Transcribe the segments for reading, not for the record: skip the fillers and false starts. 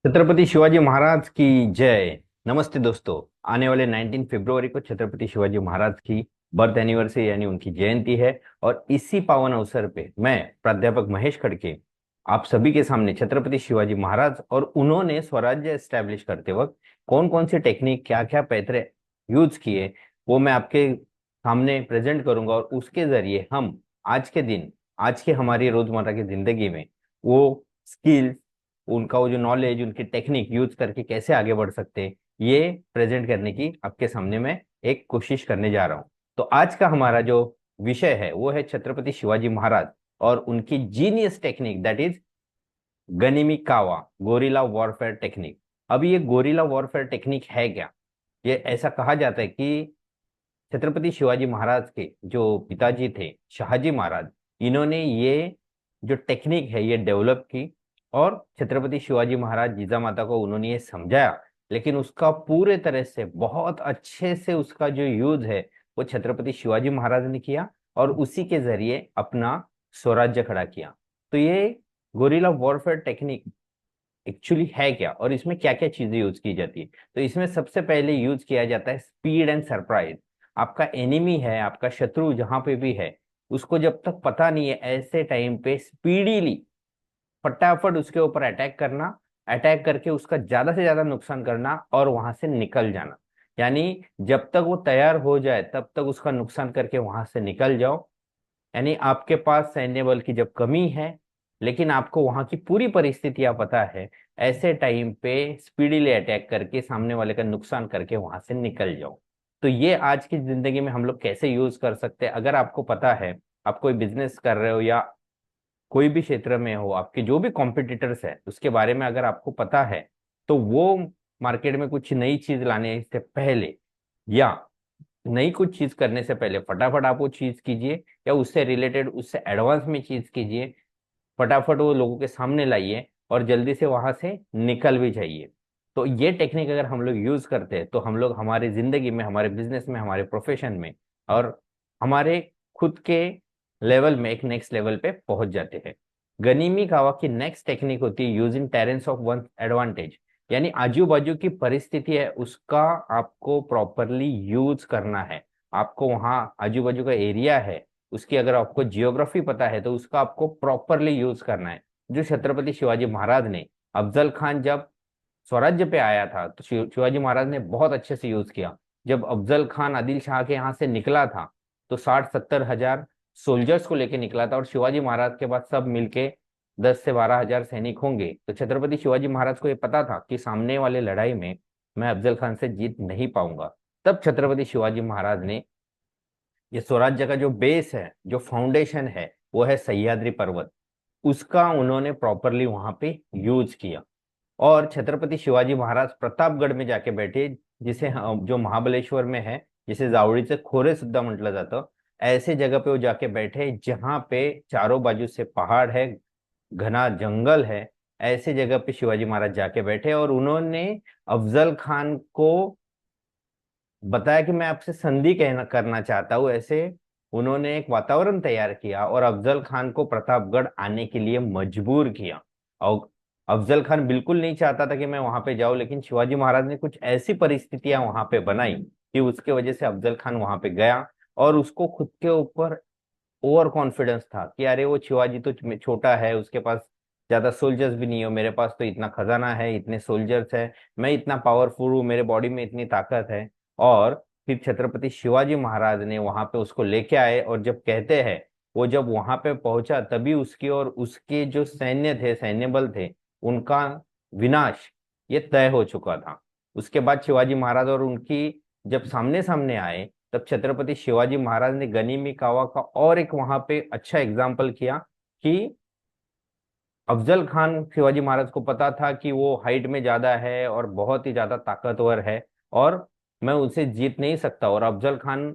छत्रपति शिवाजी महाराज की जय। नमस्ते दोस्तों। आने वाले 19 फरवरी को छत्रपति शिवाजी महाराज की बर्थ एनिवर्सरी यानी उनकी जयंती है। और इसी पावन अवसर पे मैं प्राध्यापक महेश खड़के आप सभी के सामने छत्रपति शिवाजी महाराज और उन्होंने स्वराज्य एस्टेब्लिश करते वक्त कौन कौन सी टेक्निक क्या क्या पैतरे यूज किए वो मैं आपके सामने प्रेजेंट करूंगा। और उसके जरिए हम आज के दिन आज के हमारी रोजमर्रा की जिंदगी में वो स्किल्स उनका वो जो नॉलेज उनकी टेक्निक यूज करके कैसे आगे बढ़ सकते हैं ये प्रेजेंट करने की आपके सामने मैं एक कोशिश करने जा रहा हूं। तो आज का हमारा जो विषय है वो है छत्रपति शिवाजी महाराज और उनकी जीनियस टेक्निक दैट इज गनिमी कावा गोरिल्ला वॉरफेयर टेक्निक। अब ये गोरिल्ला वॉरफेयर टेक्निक है क्या? ये ऐसा कहा जाता है कि छत्रपति शिवाजी महाराज के जो पिताजी थे शहाजी महाराज, इन्होंने ये जो टेक्निक है ये डेवलप की। और छत्रपति शिवाजी महाराज जीजामाता को उन्होंने ये समझाया, लेकिन उसका पूरे तरह से बहुत अच्छे से उसका जो यूज है वो छत्रपति शिवाजी महाराज ने किया और उसी के जरिए अपना स्वराज्य खड़ा किया। तो ये गोरिल्ला वॉरफेयर टेक्निक एक्चुअली है क्या और इसमें क्या क्या चीजें यूज की जाती है? तो इसमें सबसे पहले यूज किया जाता है स्पीड एंड सरप्राइज। आपका एनिमी है, आपका शत्रु जहां पे भी है, उसको जब तक पता नहीं है ऐसे टाइम पे स्पीडीली फटाफट उसके ऊपर अटैक करना, अटैक करके उसका ज्यादा से ज्यादा नुकसान करना और वहां से निकल जाना। यानी जब तक वो तैयार हो जाए तब तक उसका नुकसान करके वहां से निकल जाओ। यानी आपके पास सैन्य बल की जब कमी है लेकिन आपको वहां की पूरी परिस्थितियां पता है, ऐसे टाइम पे स्पीडीली अटैक करके सामने वाले का नुकसान करके वहां से निकल जाओ। तो ये आज की जिंदगी में हम लोग कैसे यूज कर सकते हैं? अगर आपको पता है, आप कोई बिजनेस कर रहे हो या कोई भी क्षेत्र में हो, आपके जो भी कॉम्पिटिटर्स है उसके बारे में अगर आपको पता है, तो वो मार्केट में कुछ नई चीज लाने से पहले या नई कुछ चीज करने से पहले फटाफट आप वो चीज कीजिए या उससे रिलेटेड उससे एडवांस में चीज कीजिए। फटाफट वो लोगों के सामने लाइए और जल्दी से वहां से निकल भी जाइए। तो ये टेक्निक अगर हम लोग यूज करते हैं तो हम लोग हमारी जिंदगी में, हमारे बिजनेस में, हमारे प्रोफेशन में और हमारे खुद के लेवल में एक नेक्स्ट लेवल पे पहुंच जाते हैं। गनीमी कावा की नेक्स्ट टेक्निक होती है using terrains of one advantage. यानी आजू बाजू की परिस्थिति है उसका आपको प्रॉपरली यूज करना है। आपको वहाँ आजू बाजू का एरिया है उसकी अगर आपको जियोग्राफी पता है तो उसका आपको प्रॉपरली यूज करना है। जो छत्रपति शिवाजी महाराज ने अफजल खान जब स्वराज्य पे आया था तो शिवाजी महाराज ने बहुत अच्छे से यूज किया। जब अफजल खान आदिल शाह के यहाँ से निकला था तो 60-70 हजार सोल्जर्स को लेके निकला था और शिवाजी महाराज के पास सब मिलके 10 से 12 हजार सैनिक होंगे। तो छत्रपति शिवाजी महाराज को ये पता था कि सामने वाले लड़ाई में मैं अफजल खान से जीत नहीं पाऊंगा। तब छत्रपति शिवाजी महाराज ने ये स्वराज्य का जो बेस है, जो फाउंडेशन है, वो है सह्याद्री पर्वत। उसका उन्होंने प्रॉपरली वहां पे यूज किया। और छत्रपति शिवाजी महाराज प्रतापगढ़ में जाके बैठे, जिसे जो महाबलेश्वर में है, जिसे जावळीचे खोरे सुद्धा म्हटलं जातं। ऐसे जगह पे वो जाके बैठे जहां पे चारों बाजू से पहाड़ है, घना जंगल है। ऐसे जगह पे शिवाजी महाराज जाके बैठे और उन्होंने अफजल खान को बताया कि मैं आपसे संधि कहना करना चाहता हूँ। ऐसे उन्होंने एक वातावरण तैयार किया और अफजल खान को प्रतापगढ़ आने के लिए मजबूर किया। और अफजल खान बिल्कुल नहीं चाहता था कि मैं वहां पे जाऊं, लेकिन शिवाजी महाराज ने कुछ ऐसी परिस्थितियां वहां पे बनाई कि उसके वजह से अफजल खान वहां पे गया। और उसको खुद के ऊपर ओवर कॉन्फिडेंस था कि अरे वो शिवाजी तो छोटा है, उसके पास ज्यादा सोल्जर्स भी नहीं हो, मेरे पास तो इतना खजाना है, इतने सोल्जर्स है, मैं इतना पावरफुल हूँ, मेरे बॉडी में इतनी ताकत है। और फिर छत्रपति शिवाजी महाराज ने वहां पे उसको लेके आए और जब कहते हैं वो जब वहां पे पहुंचा तभी उसकी और उसके जो सैन्य थे, सैन्य बल थे, उनका विनाश ये तय हो चुका था। उसके बाद शिवाजी महाराज और उनकी जब सामने सामने आए तब छत्रपति शिवाजी महाराज ने गनीमी कावा का और एक वहां पे अच्छा एग्जाम्पल किया कि अफजल खान, शिवाजी महाराज को पता था कि वो हाइट में ज्यादा है और बहुत ही ज्यादा ताकतवर है और मैं उनसे जीत नहीं सकता। और अफजल खान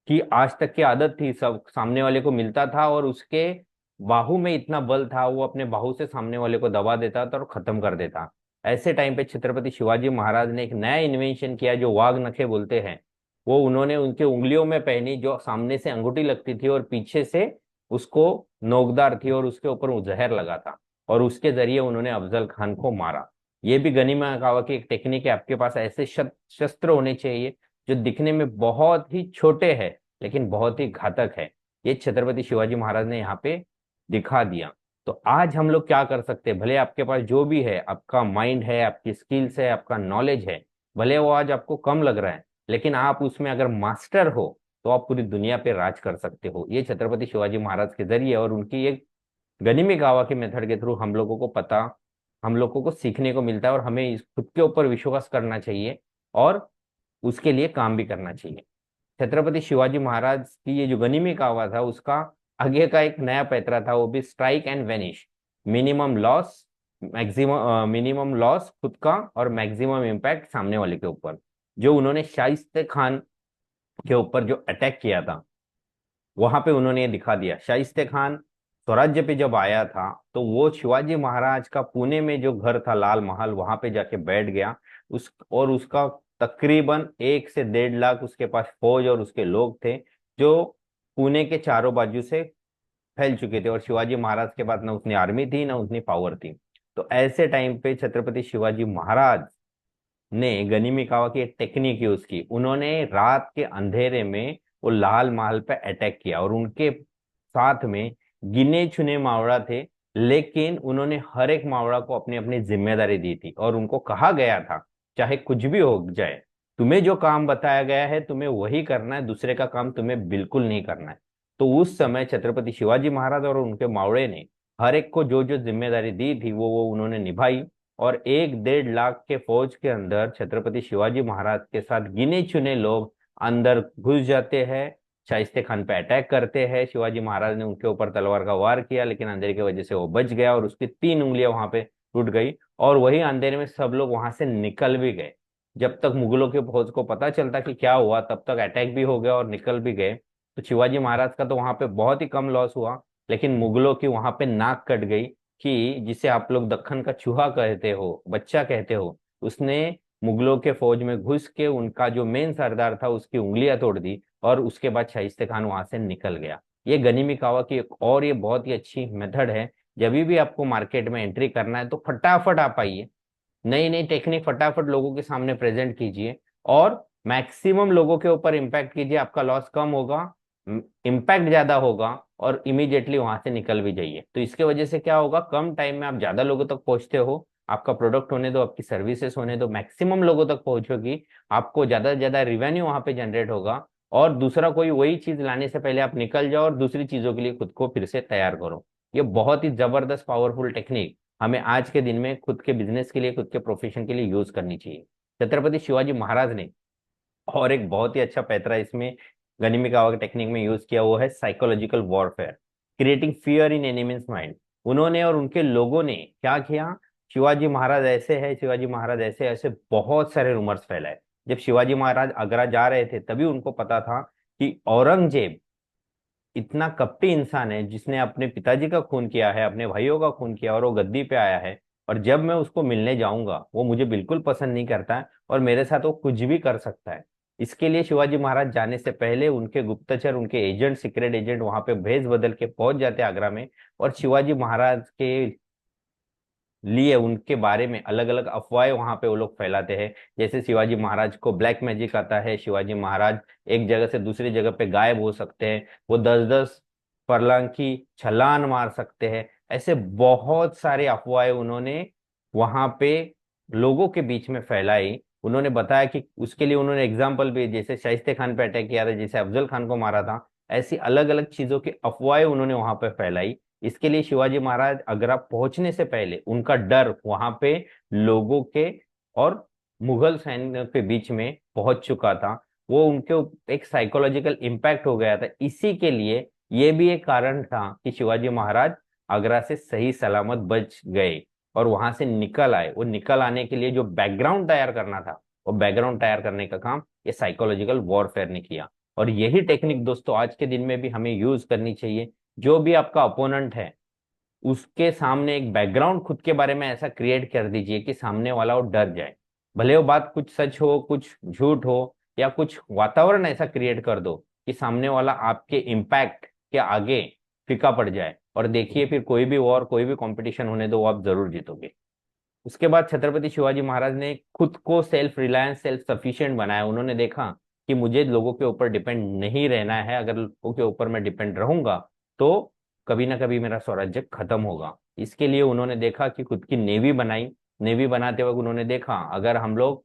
की आज तक की आदत थी, सब सामने वाले को मिलता था और उसके बाहू में इतना बल था, वो अपने बाहू से सामने वाले को दबा देता था और खत्म कर देता। ऐसे टाइम पे छत्रपति शिवाजी महाराज ने एक नया इन्वेंशन किया जो वाघ नखे बोलते हैं। वो उन्होंने उनके उंगलियों में पहनी, जो सामने से अंगूठी लगती थी और पीछे से उसको नोकदार थी और उसके ऊपर वो जहर लगा था। और उसके जरिए उन्होंने अफजल खान को मारा। ये भी गनीमा कावा की एक टेक्निक है। आपके पास ऐसे शस्त्र होने चाहिए जो दिखने में बहुत ही छोटे हैं लेकिन बहुत ही घातक है। ये छत्रपति शिवाजी महाराज ने यहाँ पे दिखा दिया। तो आज हम लोग क्या कर सकते हैं, भले आपके पास जो भी है, आपका माइंड है, आपकी स्किल्स है, आपका नॉलेज है, भले वो आज आपको कम लग रहा है, लेकिन आप उसमें अगर मास्टर हो तो आप पूरी दुनिया पे राज कर सकते हो। ये छत्रपति शिवाजी महाराज के जरिए और उनकी एक गनिमी कावा के मेथड के थ्रू हम लोगों को सीखने को मिलता है। और हमें खुद के ऊपर विश्वास करना चाहिए और उसके लिए काम भी करना चाहिए। छत्रपति शिवाजी महाराज की ये जो गनिमी कावा था उसका आगे का एक नया पैतरा था, वो भी strike and vanish. Minimum loss खुद का और मैक्सिमम इम्पैक्ट सामने वाले के ऊपर। जो उन्होंने शाइस्ते खान के ऊपर जो अटैक किया था वहां पे उन्होंने ये दिखा दिया। शाइस्ते खान स्वराज्य पे जब आया था तो वो शिवाजी महाराज का पुणे में जो घर था लाल महल, वहां पे जाके बैठ गया। उसका तकरीबन 1 से 1.5 लाख उसके पास फौज और उसके लोग थे जो पुणे के चारों बाजू से फैल चुके थे। और शिवाजी महाराज के पास ना उतनी आर्मी थी ना उतनी पावर थी। तो ऐसे टाइम पे छत्रपति शिवाजी महाराज ने गनीमी कावा की एक टेक्निक यूज की। उन्होंने रात के अंधेरे में वो लाल महल पे अटैक किया और उनके साथ में गिने चुने मावड़ा थे, लेकिन उन्होंने हर एक मावड़ा को अपनी अपनी जिम्मेदारी दी थी और उनको कहा गया था चाहे कुछ भी हो जाए, तुम्हें जो काम बताया गया है तुम्हें वही करना है, दूसरे का काम तुम्हें बिल्कुल नहीं करना है। तो उस समय छत्रपति शिवाजी महाराज और उनके मावड़े ने हर एक को जो जो जिम्मेदारी दी थी वो उन्होंने निभाई। और 1-1.5 लाख के फौज के अंदर छत्रपति शिवाजी महाराज के साथ गिने चुने लोग अंदर घुस जाते हैं, शाइस्ते खान पे अटैक करते हैं। शिवाजी महाराज ने उनके ऊपर तलवार का वार किया लेकिन अंधेरे की वजह से वो बच गया और उसकी 3 उंगलियां वहां पे टूट गई। और वही अंधेरे में सब लोग वहां से निकल भी गए। जब तक मुगलों के फौज को पता चलता कि क्या हुआ तब तक अटैक भी हो गया और निकल भी गए। तो शिवाजी महाराज का तो वहां पे बहुत ही कम लॉस हुआ, लेकिन मुगलों की वहां पे नाक कट गई। कि जिसे आप लोग दक्खन का चूहा कहते हो, बच्चा कहते हो, उसने मुगलों के फौज में घुस के उनका जो मेन सरदार था उसकी उंगलियां तोड़ दी और उसके बाद शाइस्ते खान वहां से निकल गया। ये गनीमी कावा की एक और ये बहुत ही अच्छी मेथड है। जब भी आपको मार्केट में एंट्री करना है तो फटाफट आप आइए, नई नई टेक्निक फटाफट लोगों के सामने प्रेजेंट कीजिए और मैक्सिमम लोगों के ऊपर इम्पैक्ट कीजिए। आपका लॉस कम होगा, इम्पैक्ट ज्यादा होगा और इमीडिएटली वहां से निकल भी जाइए। तो इसके वजह से क्या होगा, कम टाइम में आप ज्यादा लोगों तक पहुंचते हो। आपका प्रोडक्ट होने दो, आपकी सर्विसेज होने दो, मैक्सिमम लोगों तक पहुंचोगी, आपको ज्यादा से ज्यादा रिवेन्यू वहां पे जनरेट होगा। और दूसरा कोई वही चीज लाने से पहले आप निकल जाओ और दूसरी चीजों के लिए खुद को फिर से तैयार करो। ये बहुत ही जबरदस्त पावरफुल टेक्निक हमें आज के दिन में खुद के बिजनेस के लिए, खुद के प्रोफेशन के लिए यूज करनी चाहिए। छत्रपति शिवाजी महाराज ने और एक बहुत ही अच्छा पैतरा इसमें गनिमी कावा टेक्निक में यूज किया, वो है साइकोलॉजिकल वॉरफेयर, क्रिएटिंग फियर इन एनिमीज माइंड। उन्होंने और उनके लोगों ने क्या किया, शिवाजी महाराज ऐसे है, शिवाजी महाराज ऐसे ऐसे बहुत सारे रूमर्स फैलाए। जब शिवाजी महाराज आगरा जा रहे थे तभी उनको पता था कि औरंगजेब इतना कपटी इंसान है जिसने अपने पिताजी का खून किया है, अपने भाइयों का खून किया और वो गद्दी पे आया है। और जब मैं उसको मिलने जाऊंगा वो मुझे बिल्कुल पसंद नहीं करता है और मेरे साथ वो कुछ भी कर सकता है। इसके लिए शिवाजी महाराज जाने से पहले उनके गुप्तचर, उनके एजेंट, सीक्रेट एजेंट वहां पे भेस बदल के पहुंच जाते आगरा में। और शिवाजी महाराज के लिए उनके बारे में अलग अलग अफवाहें वहां पे वो लोग फैलाते हैं। जैसे शिवाजी महाराज को ब्लैक मैजिक आता है, शिवाजी महाराज एक जगह से दूसरी जगह पे गायब हो सकते हैं, वो 10-10 फरलांग की छलांग मार सकते हैं। ऐसे बहुत सारे अफवाहें उन्होंने वहां पे लोगों के बीच में फैलाई। उन्होंने बताया कि उसके लिए उन्होंने एग्जाम्पल भी, जैसे शाइस्ते खान पे अटैक किया था, जैसे अफजल खान को मारा था, ऐसी अलग अलग चीजों की अफवाहें उन्होंने वहां पे फैलाई। इसके लिए शिवाजी महाराज आगरा पहुंचने से पहले उनका डर वहां पे लोगों के और मुगल सैन्य के बीच में पहुंच चुका था। वो एक साइकोलॉजिकल इम्पैक्ट हो गया था। इसी के लिए ये भी एक कारण था कि शिवाजी महाराज आगरा से सही सलामत बच गए और वहां से निकल आए। वो निकल आने के लिए जो बैकग्राउंड तैयार करना था, वो बैकग्राउंड तैयार करने का काम ये साइकोलॉजिकल वॉरफेयर ने किया। और यही टेक्निक दोस्तों आज के दिन में भी हमें यूज करनी चाहिए। जो भी आपका अपोनेंट है उसके सामने एक बैकग्राउंड खुद के बारे में ऐसा क्रिएट कर दीजिए कि सामने वाला वो डर जाए। भले वो बात कुछ सच हो, कुछ झूठ हो, या कुछ वातावरण ऐसा क्रिएट कर दो कि सामने वाला आपके इम्पैक्ट के आगे फीका पड़ जाए। और देखिए फिर कोई भी वॉर, कोई भी कंपटीशन होने दो, वो आप जरूर जीतोगे। उसके बाद छत्रपति शिवाजी महाराज ने खुद को सेल्फ रिलायंस सेल्फ सफिशिएंट बनाया। उन्होंने देखा कि मुझे लोगों के ऊपर डिपेंड नहीं रहना है, अगर लोगों के ऊपर मैं डिपेंड रहूंगा तो कभी ना कभी मेरा स्वराज्य खत्म होगा। इसके लिए उन्होंने देखा कि खुद की नेवी बनाई। नेवी बनाते वक्त उन्होंने देखा अगर हम लोग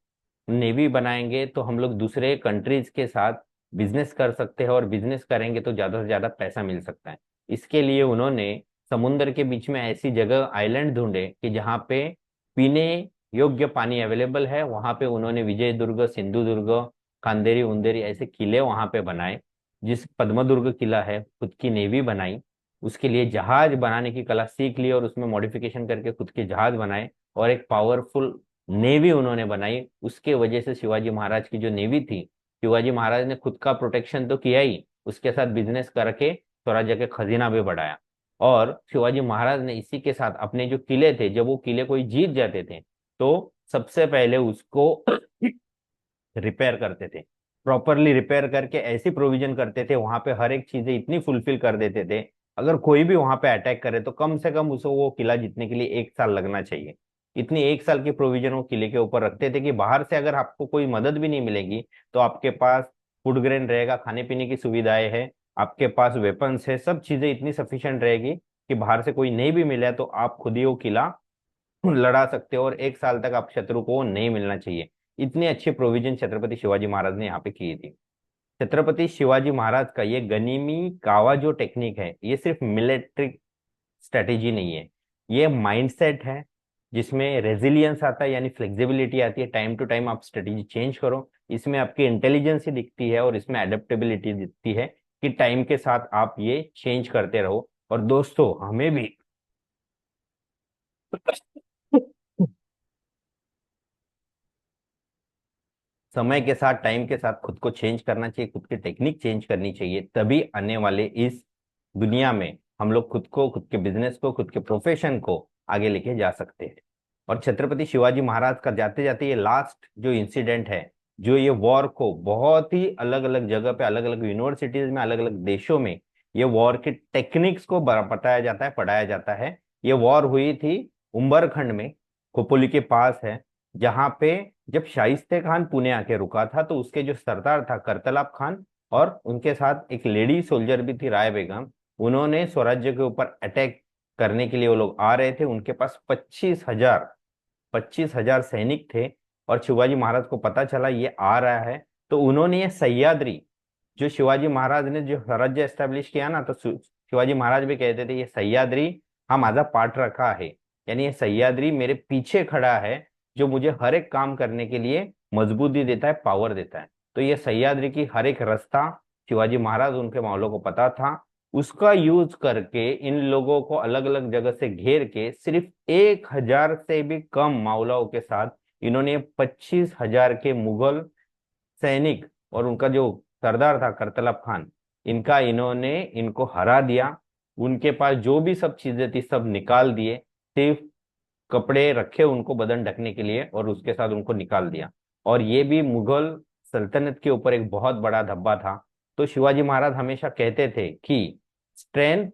नेवी बनाएंगे तो हम लोग दूसरे कंट्रीज के साथ बिजनेस कर सकते हैं, और बिजनेस करेंगे तो ज्यादा से ज्यादा पैसा मिल सकता है। इसके लिए उन्होंने समुद्र के बीच में ऐसी जगह आइलैंड ढूंढे कि जहाँ पे पीने योग्य पानी अवेलेबल है। वहां पे उन्होंने विजय दुर्ग, सिंधु दुर्ग, खांदेरी उंदेरी ऐसे किले वहां पे बनाए। जिस पद्म दुर्ग किला है, खुद की नेवी बनाई। उसके लिए जहाज बनाने की कला सीख ली और उसमें मॉडिफिकेशन करके खुद के जहाज बनाए, और एक पावरफुल नेवी उन्होंने बनाई। उसके वजह से शिवाजी महाराज की जो नेवी थी, शिवाजी महाराज ने खुद का प्रोटेक्शन तो किया ही, उसके साथ बिजनेस करके स्वराज्य के खजीना भी बढ़ाया। और शिवाजी महाराज ने इसी के साथ अपने जो किले थे, जब वो किले कोई जीत जाते थे तो सबसे पहले उसको रिपेयर करते थे। प्रॉपरली रिपेयर करके ऐसी प्रोविजन करते थे, वहां पे हर एक चीजें इतनी फुलफिल कर देते थे, अगर कोई भी वहां पे अटैक करे तो कम से कम उसे वो किला जीतने के लिए 1 साल लगना चाहिए। इतनी 1 साल की प्रोविजन वो किले के ऊपर रखते थे कि बाहर से अगर आपको कोई मदद भी नहीं मिलेगी तो आपके पास फूड ग्रेन रहेगा, खाने पीने की सुविधाएं है, आपके पास वेपन्स है, सब चीजें इतनी सफिशिएंट रहेगी कि बाहर से कोई नहीं भी मिला तो आप खुद ही वो किला लड़ा सकते हो, और 1 साल तक आप शत्रु को नहीं मिलना चाहिए। इतनी अच्छी प्रोविजन छत्रपति शिवाजी महाराज ने यहाँ पे की थी। छत्रपति शिवाजी महाराज का ये गनिमी कावा जो टेक्निक है, ये सिर्फ मिलिट्री स्ट्रेटेजी नहीं है, ये माइंडसेट है जिसमें रेजिलियंस आता है, यानी फ्लेक्सिबिलिटी आती है। टाइम टू टाइम आप स्ट्रेटेजी चेंज करो, इसमें आपकी इंटेलिजेंस ही दिखती है, और इसमें एडेप्टेबिलिटी दिखती है कि टाइम के साथ आप ये चेंज करते रहो। और दोस्तों, हमें भी समय के साथ, टाइम के साथ खुद को चेंज करना चाहिए, खुद की टेक्निक चेंज करनी चाहिए, तभी आने वाले इस दुनिया में हम लोग खुद को, खुद के बिजनेस को, खुद के प्रोफेशन को आगे लेके जा सकते हैं। और छत्रपति शिवाजी महाराज का जाते जाते ये लास्ट जो इंसिडेंट है, जो ये वॉर को बहुत ही अलग अलग जगह पे, अलग अलग यूनिवर्सिटीज में, अलग अलग देशों में ये वॉर के टेक्निक्स को बताया जाता है, पढ़ाया जाता है। ये वॉर हुई थी उम्बरखंड में, खोपोली के पास है, जहां पे जब शाइस्ते खान पुणे आके रुका था तो उसके जो सरदार था करतलाब खान, और उनके साथ एक लेडी सोल्जर भी थी राय बेगम, उन्होंने स्वराज्य के ऊपर अटैक करने के लिए वो लोग आ रहे थे। उनके पास 25,000 सैनिक थे, और शिवाजी महाराज को पता चला ये आ रहा है, तो उन्होंने ये सह्याद्री, जो शिवाजी महाराज ने जो स्वराज्य एस्टेब्लिश किया ना, तो शिवाजी महाराज भी कहते थे ये सह्याद्री हा माझा पाठ रखा है, यानी ये सह्याद्री मेरे पीछे खड़ा है, जो मुझे हर एक काम करने के लिए मजबूती देता है, पावर देता है। तो ये सह्याद्री की हर एक रास्ता शिवाजी महाराज, उनके मावलों को पता था। उसका यूज करके इन लोगों को अलग अलग जगह से घेर के सिर्फ 1,000 से भी कम मावलाओं के साथ इन्होंने 25,000 के मुगल सैनिक और उनका जो सरदार था करतलब खान, इनका इन्होंने इनको हरा दिया। उनके पास जो भी सब चीजें थी सब निकाल दिए, सिर्फ कपड़े रखे उनको बदन ढकने के लिए, और उसके साथ उनको निकाल दिया। और ये भी मुगल सल्तनत के ऊपर एक बहुत बड़ा धब्बा था। तो शिवाजी महाराज हमेशा कहते थे कि स्ट्रेंथ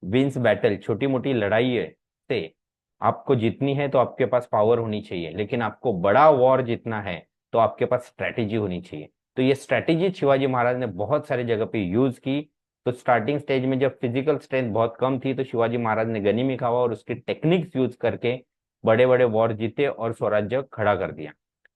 विंस बैटल, छोटी मोटी लड़ाई से आपको जीतनी है तो आपके पास पावर होनी चाहिए, लेकिन आपको बड़ा वॉर जीतना है तो आपके पास स्ट्रैटेजी होनी चाहिए। तो ये स्ट्रैटेजी शिवाजी महाराज ने बहुत सारी जगह पे यूज की। तो स्टार्टिंग स्टेज में जब फिजिकल स्ट्रेंथ बहुत कम थी तो शिवाजी महाराज ने गनीमी कावा और उसकी टेक्निक्स यूज करके बड़े बड़े वॉर जीते और स्वराज्य खड़ा कर दिया।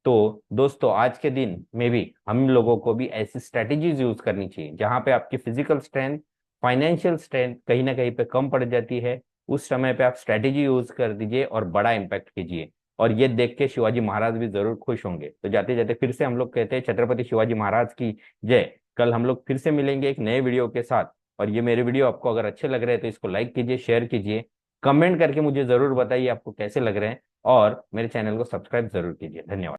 तो दोस्तों, आज के दिन में भी हम लोगों को भी ऐसी स्ट्रेटेजीज यूज करनी चाहिए जहां पे आपकी फिजिकल स्ट्रेंथ, फाइनेंशियल स्ट्रेंथ कहीं ना कहीं पे कम पड़ जाती है। उस समय पे आप स्ट्रेटेजी यूज कर दीजिए और बड़ा इम्पैक्ट कीजिए, और ये देख के शिवाजी महाराज भी जरूर खुश होंगे। तो जाते जाते फिर से हम लोग कहते हैं छत्रपति शिवाजी महाराज की जय। कल हम लोग फिर से मिलेंगे एक नए वीडियो के साथ। और ये मेरे वीडियो आपको अगर अच्छे लग रहे हैं तो इसको लाइक कीजिए, शेयर कीजिए, कमेंट करके मुझे जरूर बताइए आपको कैसे लग रहे हैं, और मेरे चैनल को सब्सक्राइब जरूर कीजिए। धन्यवाद।